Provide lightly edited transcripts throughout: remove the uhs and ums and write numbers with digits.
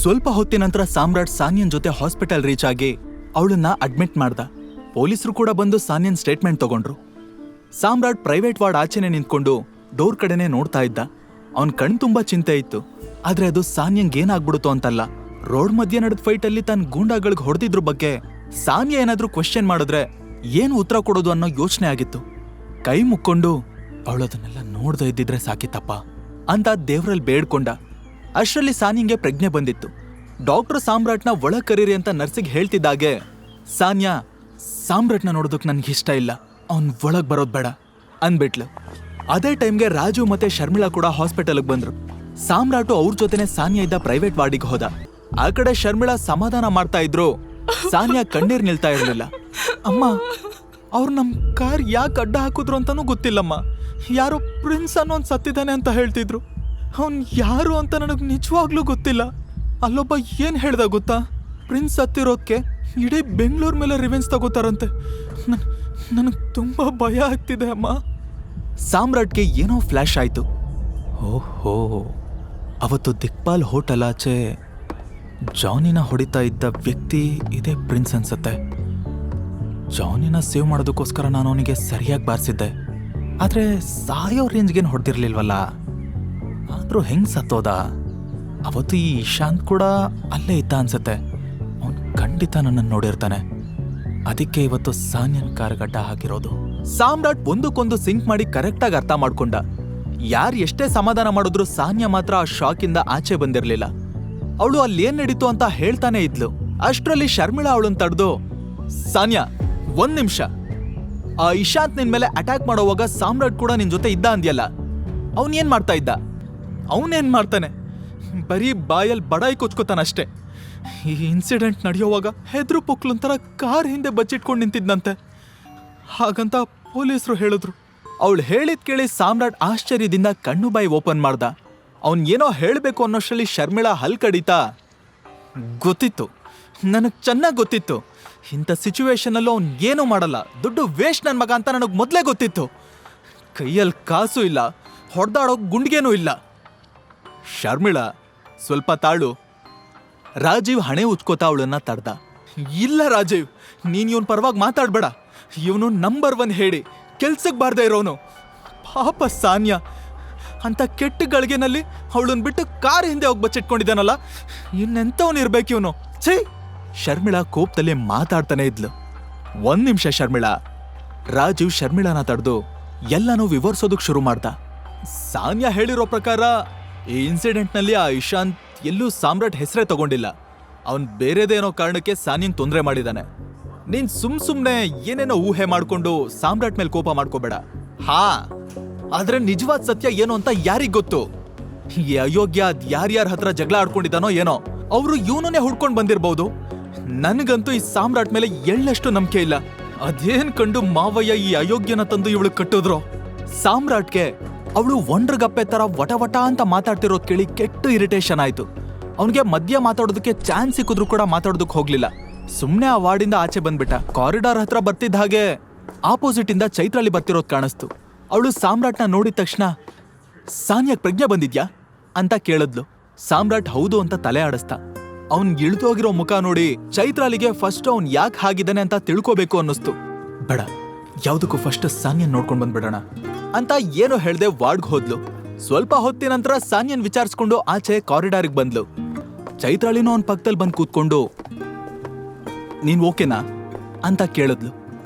ಸ್ವಲ್ಪ ಹೊತ್ತಿನ ನಂತರ ಸಾಮ್ರಾಟ್ ಸಾನಿಯನ್ ಜೊತೆ ಹಾಸ್ಪಿಟಲ್ ರೀಚ್ ಆಗಿ ಅವಳನ್ನ ಅಡ್ಮಿಟ್ ಮಾಡ್ದ. ಪೊಲೀಸರು ಕೂಡ ಬಂದು ಸಾನಿಯನ್ ಸ್ಟೇಟ್ಮೆಂಟ್ ತಗೊಂಡ್ರು. ಸಾಮ್ರಾಟ್ ಪ್ರೈವೇಟ್ ವಾರ್ಡ್ ಆಚೆನೆ ನಿಂತ್ಕೊಂಡು ಡೋರ್ ಕಡೆನೆ ನೋಡ್ತಾ ಇದ್ದ. ಅವನ್ ಕಣ್ ತುಂಬಾ ಚಿಂತೆ ಇತ್ತು. ಆದ್ರೆ ಅದು ಸಾನಿಯಂಗ್ ಏನಾಗ್ಬಿಡುತ್ತೋ ಅಂತಲ್ಲ, ರೋಡ್ ಮಧ್ಯೆ ನಡೆದ ಫೈಟ್ ಅಲ್ಲಿ ತನ್ನ ಗೂಂಡಾಗಳಿಗೆ ಹೊಡೆದಿದ್ರ ಬಗ್ಗೆ ಸಾನಿಯಾ ಏನಾದ್ರೂ ಕ್ವೆಶ್ಚನ್ ಮಾಡಿದ್ರೆ ಏನು ಉತ್ತರ ಕೊಡೋದು ಅನ್ನೋ ಯೋಚನೆ ಆಗಿತ್ತು. ಕೈ ಮುಕ್ಕೊಂಡು ಅವಳದನ್ನೆಲ್ಲ ನೋಡ್ದ ಇದ್ದಿದ್ರೆ ಸಾಕಿತ್ತಪ್ಪ ಅಂತ ದೇವ್ರಲ್ಲಿ ಬೇಡ್ಕೊಂಡ. ಅಷ್ಟರಲ್ಲಿ ಸಾನಿಯಂಗೆ ಪ್ರಜ್ಞೆ ಬಂದಿತ್ತು. ಡಾಕ್ಟರ್ ಸಾಮ್ರಾಟ್ನ ಒಳಗ್ ಕರೀರಿ ಅಂತ ನರ್ಸಿಗೆ ಹೇಳ್ತಿದ್ದಾಗೆ ಸಾನ್ಯಾ, ಸಾಮ್ರಾಟ್ನ ನೋಡೋದಕ್ ನನ್ಗೆ ಇಷ್ಟ ಇಲ್ಲ, ಅವ್ನ್ ಒಳಗ್ ಬರೋದ್ ಬೇಡ ಅಂದ್ಬಿಟ್ಲು. ಅದೇ ಟೈಮ್ಗೆ ರಾಜು ಮತ್ತೆ ಶರ್ಮಿಳಾ ಕೂಡ ಹಾಸ್ಪಿಟಲ್ಗೆ ಬಂದ್ರು. ಸಾಮ್ರಾಟು ಅವ್ರ ಜೊತೆನೆ ಸಾನ್ಯಾ ಇದ್ದ ಪ್ರೈವೇಟ್ ವಾರ್ಡಿಗೆ ಹೋದ. ಆ ಕಡೆ ಶರ್ಮಿಳಾ ಸಮಾಧಾನ ಮಾಡ್ತಾ ಇದ್ರು. ಸಾನ್ಯಾ ಕಣ್ಣೀರ್ ನಿಲ್ತಾ ಇರ್ಲಿಲ್ಲ. ಅಮ್ಮ, ಅವ್ರು ನಮ್ ಕಾರ್ ಯಾಕೆ ಅಡ್ಡ ಹಾಕಿದ್ರು ಅಂತಾನೂ ಗೊತ್ತಿಲ್ಲಮ್ಮ. ಯಾರೋ ಪ್ರಿನ್ಸ್ ಅನ್ನೋನ್ ಸತ್ತಿದ್ದಾನೆ ಅಂತ ಹೇಳ್ತಿದ್ರು. ಅವ್ನ್ ಯಾರು ಅಂತ ನನಗ್ ನಿಜವಾಗ್ಲೂ ಗೊತ್ತಿಲ್ಲ. ಅಲ್ಲೊಬ್ಬ ಏನ್ ಹೇಳ್ದ ಗೊತ್ತಾ, ಪ್ರಿನ್ಸ್ ಸತ್ತಿರೋದಕ್ಕೆ ಇಡೀ ಬೆಂಗಳೂರು ಮೇಲೆ ರಿವೆನ್ಸ್ ತಗೋತಾರಂತೆ. ನನಗ್ ತುಂಬಾ ಭಯ ಆಗ್ತಿದೆ ಅಮ್ಮ. ಸಾಮ್ರಾಟ್ಗೆ ಏನೋ ಫ್ಲಾಶ್ ಆಯ್ತು. ಓಹೋ, ಅವತ್ತು ದಿಕ್ಪಾಲ್ ಹೋಟೆಲ್ ಆಚೆ ಜಾನಿನ ಹೊಡಿತಾ ಇದ್ದ ವ್ಯಕ್ತಿ ಇದೇ ಪ್ರಿನ್ಸ್ ಅನ್ಸತ್ತೆ. ಜಾನಿನ ಸೇವ್ ಮಾಡೋದಕ್ಕೋಸ್ಕರ ನಾನು ಅವನಿಗೆ ಸರಿಯಾಗಿ ಬಾರಿಸಿದ್ದೆ. ಆದ್ರೆ ಸಾಯೋ ರೇಂಜ್ಗೇನು ಹೊಡೆದಿರ್ಲಿಲ್ವಲ್ಲ. ಆದ್ರೂ ಹೆಂಗ್ ಸತ್ತೋದ? ಅವತ್ತು ಈ ಇಶಾಂತ್ ಕೂಡ ಅಲ್ಲೇ ಇದ್ದ ಅನ್ಸತ್ತೆ. ಅವನ್ ಖಂಡಿತ ನನ್ನನ್ನು ನೋಡಿರ್ತಾನೆ. ಅದಕ್ಕೆ ಇವತ್ತು ಸಾನ್ಯನ್ ಕಾರ್ಗಡ್ಡ ಹಾಕಿರೋದು. ಸಾಮ್ರಾಟ್ ಒಂದಕ್ಕೊಂದು ಸಿಂಕ್ ಮಾಡಿ ಕರೆಕ್ಟಾಗಿ ಅರ್ಥ ಮಾಡ್ಕೊಂಡ. ಯಾರು ಎಷ್ಟೇ ಸಮಾಧಾನ ಮಾಡಿದ್ರು ಸಾನ್ಯಾ ಮಾತ್ರ ಆ ಶಾಕಿಂದ ಆಚೆ ಬಂದಿರ್ಲಿಲ್ಲ. ಅವಳು ಅಲ್ಲಿ ಏನ್ ನಡೀತು ಅಂತ ಹೇಳ್ತಾನೆ ಇದ್ಲು. ಅಷ್ಟರಲ್ಲಿ ಶರ್ಮಿಳಾ ಅವಳನ್ನ ತಡೆದು, ಸಾನ್ಯಾ ಒಂದ್ ನಿಮಿಷ, ಆ ಇಶಾಂತ್ ನಿನ್ ಮೇಲೆ ಅಟ್ಯಾಕ್ ಮಾಡೋವಾಗ ಸಾಮ್ರಾಟ್ ಕೂಡ ನಿನ್ ಜೊತೆ ಇದ್ದ ಅಂದ್ಯಲ್ಲ, ಅವನ್ ಏನ್ ಮಾಡ್ತಾ ಇದ್ದ? ಅವನೇನ್ ಮಾಡ್ತಾನೆ? ಬರೀ ಬಾಯಲ್ಲಿ ಬಡಾಯಿ ಕೊಚ್ಕೋತಾನಷ್ಟೇ. ಈ ಇನ್ಸಿಡೆಂಟ್ ನಡೆಯೋವಾಗ ಹೆದ್ರು ಪೊಕ್ಲೊಂಥರ ಕಾರ್ ಹಿಂದೆ ಬಚ್ಚಿಟ್ಕೊಂಡು ನಿಂತಿದ್ನಂತೆ ಹಾಗಂತ ಪೊಲೀಸರು ಹೇಳಿದ್ರು. ಅವಳು ಹೇಳಿದ್ ಕೇಳಿ ಸಾಮ್ರಾಟ್ ಆಶ್ಚರ್ಯದಿಂದ ಕಣ್ಣು ಬಾಯಿ ಓಪನ್ ಮಾಡ್ದ. ಅವನ್ ಏನೋ ಹೇಳಬೇಕು ಅನ್ನೋಷ್ಟರಲ್ಲಿ ಶರ್ಮಿಳಾ ಹಲ್ ಕಡಿತಾ, ಗೊತ್ತಿತ್ತು, ನನಗ್ ಚೆನ್ನಾಗಿ ಗೊತ್ತಿತ್ತು, ಇಂಥ ಸಿಚುವೇಶನಲ್ಲೂ ಅವ್ನು ಏನೂ ಮಾಡಲ್ಲ, ದುಡ್ಡು ವೇಸ್ಟ್ ನನ್ನ ಮಗ ಅಂತ ನನಗೆ ಮೊದಲೇ ಗೊತ್ತಿತ್ತು. ಕೈಯಲ್ಲಿ ಕಾಸು ಇಲ್ಲ, ಹೊಡೆದಾಡೋಕ್ ಗುಂಡ್ಗೇನೂ ಇಲ್ಲ. ಶರ್ಮಿಳಾ ಸ್ವಲ್ಪ ತಾಳು. ರಾಜೀವ್ ಹಣೆ ಉಚ್ಕೋತಾ ಅವಳನ್ನ ತಡ್ದ. ಇಲ್ಲ ರಾಜೀವ್, ನೀನ್ ಇವನ್ ಪರವಾಗಿ ಮಾತಾಡ್ಬೇಡ. ಇವನು ನಂಬರ್ 1 ಹೇಳಿ ಕೆಲ್ಸಕ್ಕೆ ಬಾರ್ದೇ ಇರೋನು. ಪಾಪ ಸಾನ್ಯಾ ಅಂತ ಕೆಟ್ಟ ಗಳಿಗೆನಲ್ಲಿ ಅವಳನ್ನ ಬಿಟ್ಟು ಕಾರ್ ಹಿಂದೆ ಹೋಗಿ ಬಚ್ಚಿಟ್ಕೊಂಡಿದ್ದಾನಲ್ಲ, ಇನ್ನೆಂತವನು ಇರ್ಬೇಕು ಇವನು. ಛೇ! ಶರ್ಮಿಳಾ ಕೋಪದಲ್ಲಿ ಮಾತಾಡ್ತಾನೆ ಇದ್ಲು. 1 ನಿಮಿಷ ಶರ್ಮಿಳಾ. ರಾಜೀವ್ ಶರ್ಮಿಳಾನ ತಡೆದು ಎಲ್ಲನೂ ವಿವರಿಸೋದಕ್ಕೆ ಶುರು ಮಾಡ್ದ. ಸಾನ್ಯಾ ಹೇಳಿರೋ ಪ್ರಕಾರ ಈ ಇನ್ಸಿಡೆಂಟ್ನಲ್ಲಿ ಆ ಇಶಾಂತ್ ಎಲ್ಲೂ ಸಾಮ್ರಾಟ್ ಹೆಸರೇ ತಗೊಂಡಿಲ್ಲ. ಅವನ್ ಬೇರೆದೇನೋ ಕಾರಣಕ್ಕೆ ಸಾನ್ಯಂಗ್ ತೊಂದರೆ ಮಾಡಿದಾನೆ. ನೀನ್ ಸುಮ್ನೆ ಏನೇನೋ ಊಹೆ ಮಾಡ್ಕೊಂಡು ಸಾಮ್ರಾಟ್ ಮೇಲೆ ಕೋಪ ಮಾಡ್ಕೋಬೇಡ. ಹಾ, ಆದ್ರೆ ನಿಜವಾದ ಸತ್ಯ ಏನು ಅಂತ ಯಾರಿಗ್ ಗೊತ್ತು? ಈ ಅಯೋಗ್ಯ ಯಾರ್ಯಾರ ಹತ್ರ ಜಗಳ ಆಡ್ಕೊಂಡಿದ್ದಾನೋ ಏನೋ, ಅವರು ಇವನನ್ನೇ ಹುಡ್ಕೊಂಡ್ ಬಂದಿರ್ಬಹುದು. ನನ್ಗಂತೂ ಈ ಸಾಮ್ರಾಟ್ ಮೇಲೆ ಎಳ್ಳಷ್ಟು ನಂಬಿಕೆ ಇಲ್ಲ. ಅದೇನ್ ಕಂಡು ಮಾವಯ್ಯ ಈ ಅಯೋಗ್ಯನ ತಂದು ಇವಳು ಕಟ್ಟಿದ್ರು. ಸಾಮ್ರಾಟ್ಗೆ ಅವಳು ಒಂಡ್ರಗಪ್ಪೆ ತರ ವಟ ಅಂತ ಮಾತಾಡ್ತಿರೋದ್ ಕೇಳಿ ಕೆಟ್ಟ ಇರಿಟೇಷನ್ ಆಯ್ತು. ಅವನಿಗೆ ಮಧ್ಯ ಮಾತಾಡೋದಕ್ಕೆ ಚಾನ್ಸ್ ಸಿಕ್ಕಿದ್ರು ಕೂಡ ಮಾತಾಡೋದಕ್ಕೆ ಹೋಗ್ಲಿಲ್ಲ. ಸುಮ್ನೆ ಆ ವಾರ್ಡಿಂದ ಆಚೆ ಬಂದ್ಬಿಟ್ಟ. ಕಾರಿಡಾರ್ ಹತ್ರ ಬರ್ತಿದ್ದ ಹಾಗೆ ಆಪೋಸಿಟ್ ಇಂದ ಚೈತ್ರಾಲಿ ಬರ್ತಿರೋದ್ ಕಾಣಿಸ್ತು. ಅವಳು ಸಾಮ್ರಾಟ್ನ ನೋಡಿದ ತಕ್ಷಣ, ಸಾನ್ಯಾಗ್ ಪ್ರಜ್ಞೆ ಬಂದಿದ್ಯಾ ಅಂತ ಕೇಳಿದ್ಲು. ಸಾಮ್ರಾಟ್ ಹೌದು ಅಂತ ತಲೆ ಆಡಿಸ್ತಾ. ಅವನ್ ಇಳಿದೋಗಿರೋ ಮುಖ ನೋಡಿ ಚೈತ್ರಾಲಿಗೆ ಫಸ್ಟ್ ಅವ್ನ್ ಯಾಕೆ ಹಾಗಿದ್ದಾನೆ ಅಂತ ತಿಳ್ಕೋಬೇಕು ಅನ್ನಿಸ್ತು. ಬೇಡ, ಯಾವ್ದಕ್ಕೂ ಫಸ್ಟ್ ಸಾನ್ಯನ್ ನೋಡ್ಕೊಂಡ್ ಬಂದ್ಬಿಡೋಣ ಅಂತ ಏನೋ ಹೇಳ್ದೆ ವಾರ್ಡ್ಗೆ ಹೋದ್ಲು. ಸ್ವಲ್ಪ ಹೊತ್ತಿನ ನಂತರ ಸಾನ್ಯನ್ ವಿಚಾರಿಸ್ಕೊಂಡು ಆಚೆ ಕಾರಿಡಾರ್ಗೆ ಬಂದ್ಲು. ಚೈತ್ರಾಲಿನೂ ಅವನ್ ಪಕ್ಕದಲ್ಲಿ ಬಂದು ಕೂತ್ಕೊಂಡು, ನೀನ್ ಓಕೆನಾ ಅಂತ ಕೇಳಿದ್ಲು.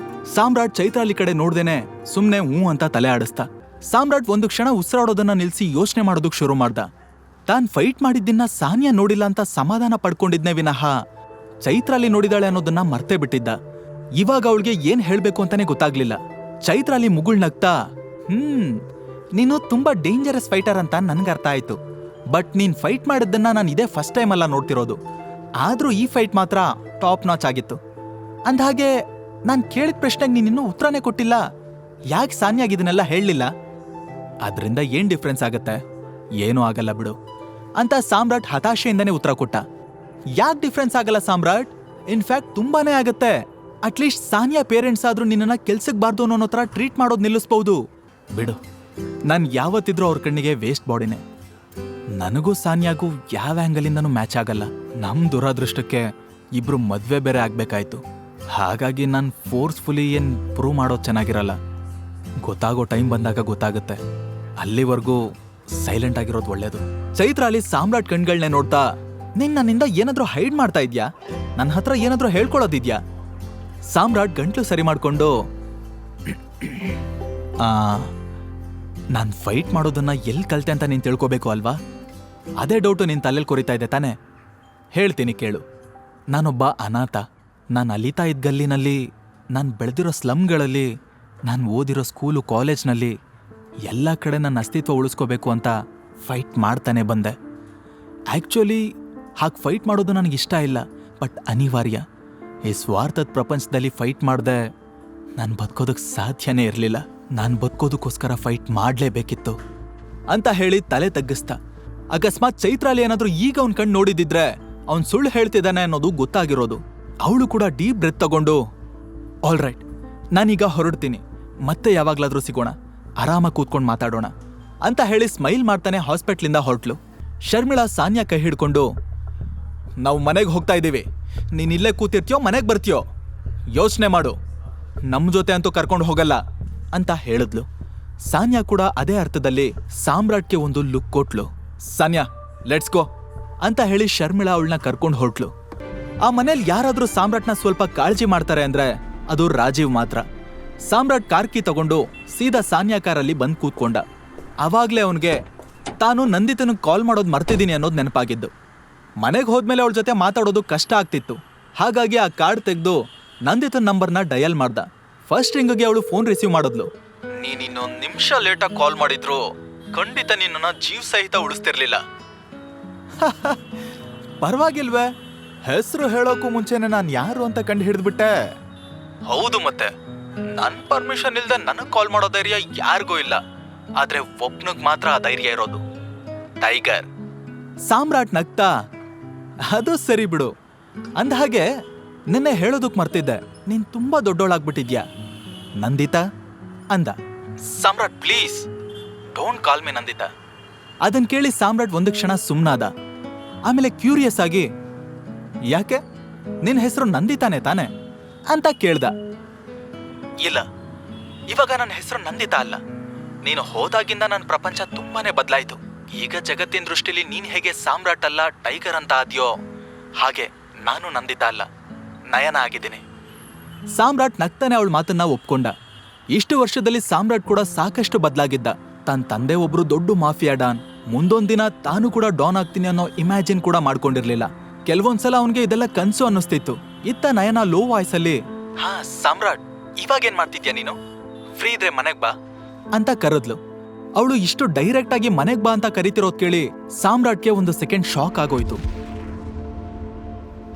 ಸಾಮ್ರಾಟ್ ಚೈತ್ರಾಲಿ ಕಡೆ ನೋಡ್ದೇನೆ ಸುಮ್ನೆ ಹೂ ಅಂತ ತಲೆ ಆಡಿಸ್ತಾ. ಸಾಮ್ರಾಟ್ ಒಂದು ಕ್ಷಣ ಉಸಿರಾಡೋದನ್ನ ನಿಲ್ಸಿ ಯೋಚನೆ ಮಾಡೋದಕ್ ಶುರು ಮಾಡ್ದ. ತಾನ್ ಫೈಟ್ ಮಾಡಿದ್ದನ್ನ ಸಾನ್ಯಾ ನೋಡಿಲ್ಲ ಅಂತ ಸಮಾಧಾನ ಪಡ್ಕೊಂಡಿದ್ನೇ ವಿನಃ ಚೈತ್ರಾಲಿ ನೋಡಿದಾಳೆ ಅನ್ನೋದನ್ನ ಮರ್ತೇ ಬಿಟ್ಟಿದ್ದ. ಇವಾಗ ಅವಳಿಗೆ ಏನ್ ಹೇಳ್ಬೇಕು ಅಂತಾನೆ ಗೊತ್ತಾಗ್ಲಿಲ್ಲ. ಚೈತ್ರಾಲಿ ಮುಗುಳ್ನಗ್ತಾ, ನೀನು ತುಂಬಾ ಡೇಂಜರಸ್ ಫೈಟರ್ ಅಂತ ನನ್ಗೆ ಅರ್ಥ ಆಯ್ತು. ಬಟ್ ನೀನ್ ಫೈಟ್ ಮಾಡಿದ್ದನ್ನ ನಾನು ಇದೇ ಫಸ್ಟ್ ಟೈಮ್ ಅಲ್ಲ ನೋಡ್ತಿರೋದು. ಆದ್ರೂ ಈ ಫೈಟ್ ಮಾತ್ರ ಟಾಪ್ ನಾಚ್ ಆಗಿತ್ತು. ಅಂದ್ಹಾಗೆ ನಾನ್ ಕೇಳಿದ ಪ್ರಶ್ನೆಗೆ ನೀನಿನ್ನೂ ಉತ್ತರನೇ ಕೊಟ್ಟಿಲ್ಲ. ಯಾಕೆ ಸಾನ್ಯಾಗಿದನ್ನೆಲ್ಲ ಹೇಳಲಿಲ್ಲ? ಅದರಿಂದ ಏನ್ ಡಿಫ್ರೆನ್ಸ್ ಆಗತ್ತೆ? ಏನೂ ಆಗಲ್ಲ ಬಿಡು ಅಂತ ಸಾಮ್ರಾಟ್ ಹತಾಶೆಯಿಂದನೇ ಉತ್ತರ ಕೊಟ್ಟ. ಯಾಕೆ ಡಿಫ್ರೆನ್ಸ್ ಆಗಲ್ಲ ಸಾಮ್ರಾಟ್? ಇನ್ಫ್ಯಾಕ್ಟ್ ತುಂಬಾನೇ ಆಗತ್ತೆ. ಅಟ್ಲೀಸ್ಟ್ ಸಾನ್ಯಾ ಪೇರೆಂಟ್ಸ್ ಆದ್ರೂ ನಿನ್ನನ್ನ ಕೆಲ್ಸಕ್ಕೆ ಬಾರ್ದು ಅನ್ನೋ ತರ ಟ್ರೀಟ್ ಮಾಡೋದು ನಿಲ್ಲಿಸ್ಬಹುದು. ಬಿಡು, ನಾನು ಯಾವತ್ತಿದ್ರೂ ಅವ್ರ ಕಣ್ಣಿಗೆ ವೇಸ್ಟ್ ಬಾಡಿನೇ. ನನಗೂ ಸಾನ್ಯಾಗೂ ಯಾವ ಆ್ಯಂಗಲಿಂದನೂ ಮ್ಯಾಚ್ ಆಗಲ್ಲ. ನಮ್ ದುರಾದೃಷ್ಟಕ್ಕೆ ಇಬ್ರು ಮದ್ವೆ ಬೇರೆ ಆಗ್ಬೇಕಾಯ್ತು. ಹಾಗಾಗಿ ನಾನು ಫೋರ್ಸ್ಫುಲಿ ಏನ್ ಪ್ರೂವ್ ಮಾಡೋದು ಚೆನ್ನಾಗಿರಲ್ಲ. ಗೊತ್ತಾಗೋ ಟೈಮ್ ಬಂದಾಗ ಗೊತ್ತಾಗುತ್ತೆ. ಅಲ್ಲಿವರೆಗೂ ಸೈಲೆಂಟ್ ಆಗಿರೋದು ಒಳ್ಳೇದು. ಚೈತ್ರ ಅಲ್ಲಿ ಸಾಮ್ರಾಟ್ ಕಣ್ಗಳನ್ನೇ ನೋಡ್ತಾ, ನನ್ನಿಂದ ಏನಾದ್ರೂ ಹೈಡ್ ಮಾಡ್ತಾ ಇದ್ಯಾ? ನನ್ನ ಹತ್ರ ಏನಾದ್ರೂ ಹೇಳ್ಕೊಳ್ಳೋದಿದ್ಯಾ? ಸಾಮ್ರಾಟ್ ಗಂಟ್ಲು ಸರಿ ಮಾಡ್ಕೊಂಡು, ನಾನು ಫೈಟ್ ಮಾಡೋದನ್ನ ಎಲ್ಲಿ ಕಲ್ತೆ ಅಂತ ನೀನು ತಿಳ್ಕೋಬೇಕು ಅಲ್ವಾ? ಅದೇ ಡೌಟು ನಿನ್ನ ತಲೆಯಲ್ಲಿ ಕೊರಿತಾ ಇದೆ ತಾನೆ? ಹೇಳ್ತೀನಿ ಕೇಳು. ನಾನೊಬ್ಬ ಅನಾಥ. ನಾನು ಅಲಿತಾ ಇದ್ದ ಗಲ್ಲಿನಲ್ಲಿ, ನಾನು ಬೆಳೆದಿರೋ ಸ್ಲಮ್ಗಳಲ್ಲಿ, ನಾನು ಓದಿರೋ ಸ್ಕೂಲು ಕಾಲೇಜ್ನಲ್ಲಿ ಎಲ್ಲ ಕಡೆ ನನ್ನ ಅಸ್ತಿತ್ವ ಉಳಿಸ್ಕೋಬೇಕು ಅಂತ ಫೈಟ್ ಮಾಡ್ತಾನೆ ಬಂದೆ. ಆ್ಯಕ್ಚುಲಿ ಹಾಗೆ ಫೈಟ್ ಮಾಡೋದು ನನಗಿಷ್ಟ ಇಲ್ಲ, ಬಟ್ ಅನಿವಾರ್ಯ. ಈ ಸ್ವಾರ್ಥದ ಪ್ರಪಂಚದಲ್ಲಿ ಫೈಟ್ ಮಾಡಿದೆ ನಾನು ಬದುಕೋದಕ್ಕೆ ಸಾಧ್ಯನೇ ಇರಲಿಲ್ಲ. ನಾನು ಬದುಕೋದಕ್ಕೋಸ್ಕರ ಫೈಟ್ ಮಾಡಲೇಬೇಕಿತ್ತು ಅಂತ ಹೇಳಿ ತಲೆ ತಗ್ಗಿಸ್ತಾ. ಅಕಸ್ಮಾತ್ ಚೈತ್ರಾಲಿ ಏನಾದರೂ ಈಗ ಅವ್ನ ಕಣ್ಣು ನೋಡಿದಿದ್ರೆ ಅವ್ನು ಸುಳ್ಳು ಹೇಳ್ತಿದ್ದಾನೆ ಅನ್ನೋದು ಗೊತ್ತಾಗಿರೋದು. ಅವಳು ಕೂಡ ಡೀಪ್ ಬ್ರೆತ್ ತಗೊಂಡು, ಆಲ್ ರೈಟ್, ನಾನೀಗ ಹೊರಡ್ತೀನಿ, ಮತ್ತೆ ಯಾವಾಗ್ಲಾದ್ರೂ ಸಿಗೋಣ, ಆರಾಮಾಗಿ ಕೂತ್ಕೊಂಡು ಮಾತಾಡೋಣ ಅಂತ ಹೇಳಿ ಸ್ಮೈಲ್ ಮಾಡ್ತಾನೆ ಹಾಸ್ಪಿಟ್ಲಿಂದ ಹೊರಟ್ಲು. ಶರ್ಮಿಳಾ ಸಾನ್ಯಾ ಕೈ ಹಿಡ್ಕೊಂಡು, ನಾವು ಮನೆಗೆ ಹೋಗ್ತಾ ಇದ್ದೀವಿ, ನೀನ್ ಇಲ್ಲೇ ಕೂತಿರ್ತೀಯೋ ಮನೆಗೆ ಬರ್ತೀಯೋ ಯೋಚನೆ ಮಾಡು, ನಮ್ಮ ಜೊತೆ ಅಂತೂ ಕರ್ಕೊಂಡು ಹೋಗಲ್ಲ ಅಂತ ಹೇಳಿದ್ಲು. ಸಾನ್ಯಾ ಕೂಡ ಅದೇ ಅರ್ಥದಲ್ಲಿ ಸಾಮ್ರಾಟ್ಗೆ ಒಂದು ಲುಕ್ ಕೊಟ್ಲು. ಸಾನ್ಯಾ, ಲೆಟ್ಸ್ ಗೋ ಅಂತ ಹೇಳಿ ಶರ್ಮಿಳಾ ಅವಳನ್ನ ಕರ್ಕೊಂಡು ಹೊರಟ್ಲು. ಆ ಮನೇಲಿ ಯಾರಾದ್ರೂ ಸಾಮ್ರಾಟ್ನ ಸ್ವಲ್ಪ ಕಾಳಜಿ ಮಾಡ್ತಾರೆ ಅಂದ್ರೆ ಅದು ರಾಜೀವ್ ಮಾತ್ರ. ಸಾಮ್ರಾಟ್ ಕಾರ್ಕಿ ತಗೊಂಡು ಸೀದಾ ಸಾನ್ಯಾ ಕಾರಲ್ಲಿ ಬಂದು ಕೂತ್ಕೊಂಡ. ಅವಾಗ್ಲೇ ಅವನಿಗೆ ತಾನು ನಂದಿತನಿಗೆ ಕಾಲ್ ಮಾಡೋದು ಮರ್ತಿದ್ದೀನಿ ಅನ್ನೋದು ನೆನಪಾಗಿದ್ದು. ಮನೆಗೆ ಹೋದ್ಮೇಲೆ ಅವಳ ಜೊತೆ ಮಾತಾಡೋದು ಕಷ್ಟ ಆಗ್ತಿತ್ತು. ಹಾಗಾಗಿ ಆ ಕಾರ್ಡ್ ತೆಗೆದು ನಂದಿತನ್ ನಂಬರ್ನ ಡಯಲ್ ಮಾಡ್ದ. ಫಸ್ಟ್ ರಿಂಗ್ಗೆ ಅವಳು ಫೋನ್ ರಿಸೀವ್ ಮಾಡಿದ್ಲು. ನೀನ್ ಇನ್ನೊಂದು ನಿಮಿಷ ಲೇಟಾಗಿ ಕಾಲ್ ಮಾಡಿದ್ರು ಖಂಡಿತ ನಿನ್ನ ಜೀವ ಸಹಿತ ಉಳಿಸ್ತಿರ್ಲಿಲ್ಲ. ಪರವಾಗಿಲ್ವೇ, ಹೆಸರು ಹೇಳೋಕ್ಕೂ ಮುಂಚೆನೆ ನಾನು ಯಾರು ಅಂತ ಕಂಡು ಹಿಡಿದ್ಬಿಟ್ಟೆ. ಹೌದು, ಮತ್ತೆ ನನ್ ಪರ್ಮಿಷನ್ ಇಲ್ದೆ ನನಗ್ ಕಾಲ್ ಮಾಡೋ ಧೈರ್ಯ ಯಾರಿಗೂ ಇಲ್ಲ, ಆದ್ರೆ ಒಬ್ನಿಗ್ ಮಾತ್ರ ಆ ಧೈರ್ಯ ಇರೋದು, ಟೈಗರ್. ಸಾಮ್ರಾಟ್ ನಗ್ತಾ, ಅದು ಸರಿ ಬಿಡು. ಅಂದ ಹಾಗೆ ನಿನ್ನೆ ಹೇಳೋದಕ್ ಮರ್ತಿದ್ದೆ, ನೀನ್ ತುಂಬಾ ದೊಡ್ಡೋಳಾಗ್ಬಿಟ್ಟಿದ್ಯಾ ನಂದಿತಾ ಅಂದ. ಸಾಮ್ರಾಟ್, ಪ್ಲೀಸ್ ಡೋಂಟ್ ಕಾಲ್ ಮಿ ನಂದಿತಾ. ಅದನ್ ಕೇಳಿ ಸಾಮ್ರಾಟ್ ಒಂದು ಕ್ಷಣ ಸುಮ್ನಾದ. ಆಮೇಲೆ ಕ್ಯೂರಿಯಸ್ ಆಗಿ, ಯಾಕೆ, ನಿನ್ ಹೆಸರು ನಂದಿತಾನೆ ತಾನೆ ಅಂತ ಕೇಳ್ದ. ಇಲ್ಲ, ಇವಾಗ ನನ್ನ ಹೆಸರು ನಂದಿತಾ ಅಲ್ಲ. ನೀನು ಹೋದಾಗಿಂದ ನನ್ನ ಪ್ರಪಂಚ ತುಂಬಾನೇ ಬದಲಾಯಿತು. ಈಗ ಜಗತ್ತಿನ ದೃಷ್ಟಿಲಿ ನೀನ್ ಹೇಗೆ ಸಾಮ್ರಾಟ್ ಅಲ್ಲ ಟೈಗರ್ ಅಂತ ಆದ್ಯೋ ಹಾಗೆ ನಾನು ನಂದಿತಾ ಅಲ್ಲ, ನಯನ ಆಗಿದ್ದೀನಿ. ಸಾಮ್ರಾಟ್ ನಗ್ತಾನೆ ಅವಳ ಮಾತನ್ನ ಒಪ್ಕೊಂಡ. ಇಷ್ಟು ವರ್ಷದಲ್ಲಿ ಸಾಮ್ರಾಟ್ ಕೂಡ ಸಾಕಷ್ಟು ಬದಲಾಗಿದ್ದ. ತನ್ನ ತಂದೆ ಒಬ್ರು ದೊಡ್ಡ ಮಾಫಿಯಾ ಡಾನ್, ಮುಂದೊಂದ್ ದಿನ ತಾನು ಕೂಡ ಡಾನ್ ಆಗ್ತೀನಿ ಅನ್ನೋ ಇಮ್ಯಾಜಿನ್ ಕೂಡ ಮಾಡ್ಕೊಂಡಿರ್ಲಿಲ್ಲ. ಕೆಲವೊಂದ್ಸಲ ಅವನ್ಗೆ ಇದೆಲ್ಲ ಕನ್ಸು ಅನ್ನಿಸ್ತಿತ್ತು. ಇತ್ತ ನಯನ ಲೋ ವಾಯ್ಸ್ ಅಲ್ಲಿ, ಹಾ ಸಾಮ್ರಾಟ್, ಇವಾಗೇನ್ ಮಾಡ್ತಿದ್ಯಾ ನೀನು? ಫ್ರೀ ಇದ್ರೆ ಮನೆಗ್ ಬಾ ಅಂತ ಕರೆದ್ಲು. ಅವಳು ಇಷ್ಟು ಡೈರೆಕ್ಟ್ ಆಗಿ ಮನೆಗ್ ಬಾ ಅಂತ ಕರಿತಿರೋದ್ ಕೇಳಿ ಸಾಮ್ರಾಟ್ಗೆ ಒಂದು ಸೆಕೆಂಡ್ ಶಾಕ್ ಆಗೋಯ್ತು.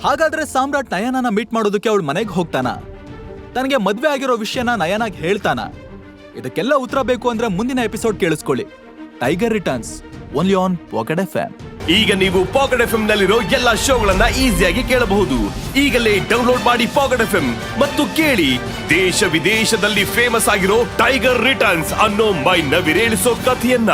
ಹಾಗಾದ್ರೆ ಸಾಮ್ರಾಟ್ ನಯನನ ಮೀಟ್ ಮಾಡೋದಕ್ಕೆ ಅವಳು ಮನೆಗೆ ಹೋಗ್ತಾನ? ತನಗೆ ಮದ್ವೆ ಆಗಿರೋ ವಿಷಯನ ನಯನಾಗ್ ಹೇಳ್ತಾನ? ಇದಕ್ಕೆಲ್ಲ ಉತ್ತರ ಬೇಕು ಅಂದ್ರೆ ಮುಂದಿನ ಎಪಿಸೋಡ್ ಕೇಳಿಸ್ಕೊಳ್ಳಿ. Tiger returns, only on pocket FM. ಈಗ ನೀವು ಪಾಕೆಟ್ ಎಫ್ಎಂ ನಲ್ಲಿರೋ ಎಲ್ಲಾ ಶೋಗಳನ್ನ ಈಸಿಯಾಗಿ ಕೇಳಬಹುದು. ಈಗಲೇ ಡೌನ್ಲೋಡ್ ಮಾಡಿ ಪಾಕೆಟ್ ಎಫ್ಎಂ ಮತ್ತು ಕೇಳಿ ದೇಶ ವಿದೇಶದಲ್ಲಿ ಫೇಮಸ್ ಆಗಿರೋ ಟೈಗರ್ ರಿಟರ್ನ್ಸ್ ಅನ್ನೋ ಮೈ ನವಿರೇಳಿಸೋ ಕಥೆಯನ್ನ.